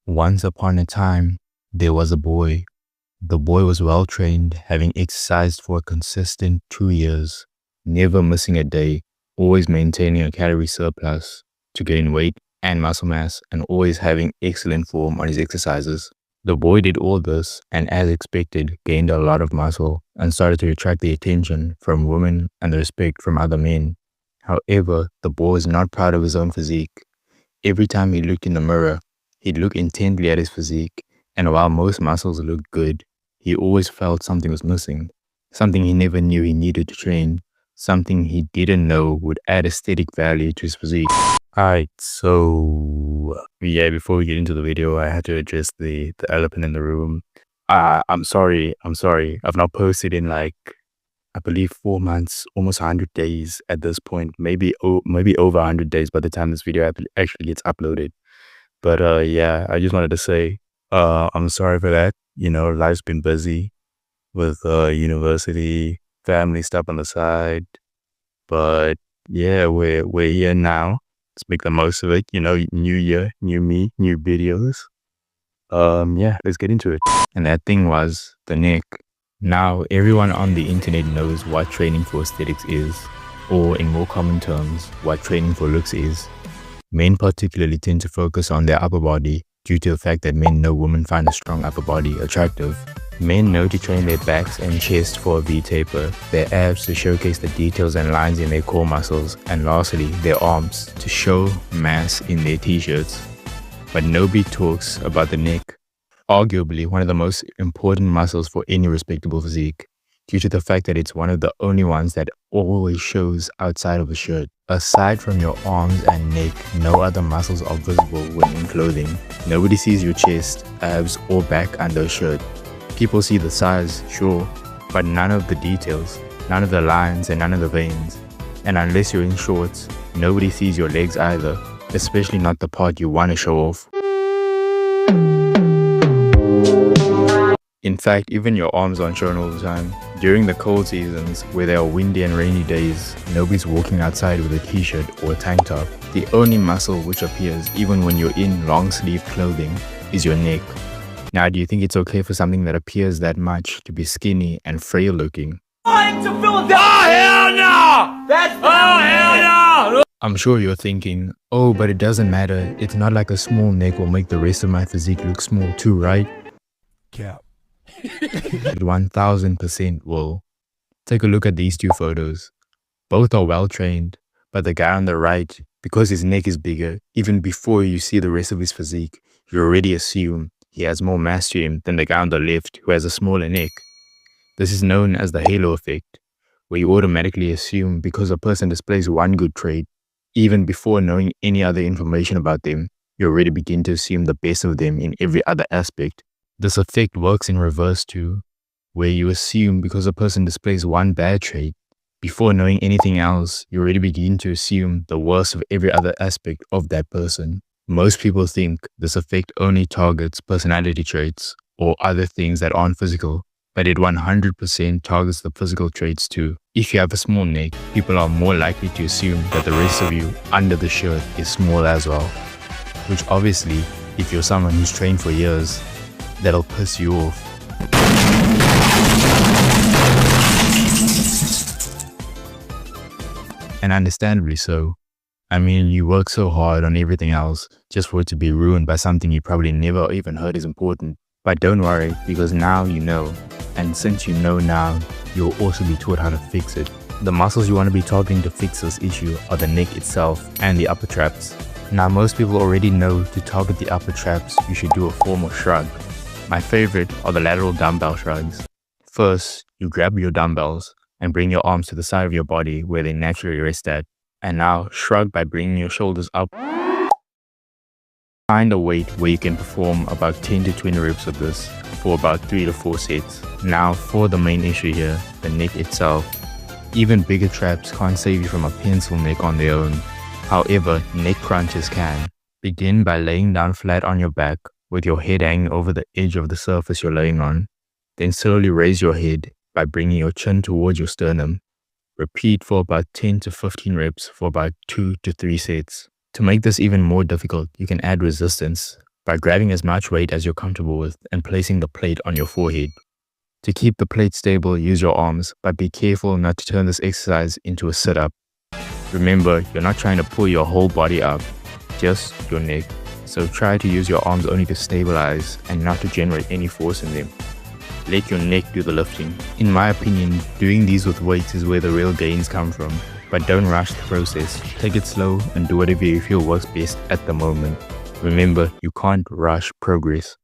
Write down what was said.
Once upon a time, there was a boy. The boy was well trained, having exercised for a consistent 2 years, never missing a day, always maintaining a calorie surplus to gain weight and muscle mass, and always having excellent form on his exercises. The boy did all this and, as expected, gained a lot of muscle and started to attract the attention from women and the respect from other men. However, the boy was not proud of his own physique. Every time he looked in the mirror, he'd look intently at his physique, and while most muscles looked good, he always felt something was missing, something he never knew he needed to train, something he didn't know would add aesthetic value to his physique. Alright, so yeah, before we get into the video, I had to address the elephant in the room. I'm sorry. I've not posted in like, I believe 4 months, almost 100 days at this point, maybe over 100 days by the time this video actually gets uploaded. But yeah, I just wanted to say, I'm sorry for that. You know, life's been busy with university, family stuff on the side. But yeah, we're here now. Let's make the most of it. You know, new year, new me, new videos. Yeah, let's get into it. And that thing was the neck. Now, everyone on the internet knows what training for aesthetics is, or in more common terms, what training for looks is. Men particularly tend to focus on their upper body due to the fact that men know women find a strong upper body attractive. Men know to train their backs and chest for a V-taper, their abs to showcase the details and lines in their core muscles, and lastly, their arms to show mass in their t-shirts. But nobody talks about the neck, arguably one of the most important muscles for any respectable physique, due to the fact that it's one of the only ones that always shows outside of a shirt. Aside from your arms and neck, no other muscles are visible when in clothing. Nobody sees your chest, abs, or back under a shirt. People see the size, sure, but none of the details, none of the lines, and none of the veins. And unless you're in shorts, nobody sees your legs either, especially not the part you want to show off. In fact, even your arms aren't shown all the time. During the cold seasons, where there are windy and rainy days, nobody's walking outside with a t-shirt or a tank top. The only muscle which appears even when you're in long-sleeve clothing is your neck. Now, do you think it's okay for something that appears that much to be skinny and frail looking? Hell no! Hell no! I'm sure you're thinking, oh, but it doesn't matter. It's not like a small neck will make the rest of my physique look small too, right? Cap. 1000% will. Take a look at these two photos. Both are well trained, but the guy on the right, because his neck is bigger, even before you see the rest of his physique, you already assume he has more mass to him than the guy on the left who has a smaller neck. This is known as the halo effect, where you automatically assume because a person displays one good trait, even before knowing any other information about them, you already begin to assume the best of them in every other aspect. This effect works in reverse too, where you assume because a person displays one bad trait, before knowing anything else, you already begin to assume the worst of every other aspect of that person. Most people think this effect only targets personality traits or other things that aren't physical, but it 100% targets the physical traits too. If you have a small neck, people are more likely to assume that the rest of you under the shirt is small as well, which obviously, if you're someone who's trained for years, that'll piss you off. And understandably so. I mean, you work so hard on everything else just for it to be ruined by something you probably never even heard is important. But don't worry, because now you know. And since you know now, you'll also be taught how to fix it. The muscles you want to be targeting to fix this issue are the neck itself and the upper traps. Now, most people already know to target the upper traps, you should do a form of shrug. My favorite are the lateral dumbbell shrugs. First, you grab your dumbbells and bring your arms to the side of your body where they naturally rest at. And now shrug by bringing your shoulders up. Find a weight where you can perform about 10 to 20 reps of this for about 3 to 4 sets. Now for the main issue here, the neck itself. Even bigger traps can't save you from a pencil neck on their own. However, neck crunches can. Begin by laying down flat on your back with your head hanging over the edge of the surface you're laying on. Then slowly raise your head by bringing your chin towards your sternum. Repeat for about 10 to 15 reps for about 2 to 3 sets. To make this even more difficult, you can add resistance by grabbing as much weight as you're comfortable with and placing the plate on your forehead. To keep the plate stable, use your arms, but be careful not to turn this exercise into a sit-up. Remember, you're not trying to pull your whole body up, just your neck. So try to use your arms only to stabilize and not to generate any force in them. Let your neck do the lifting. In my opinion, doing these with weights is where the real gains come from. But don't rush the process. Take it slow and do whatever you feel works best at the moment. Remember, you can't rush progress.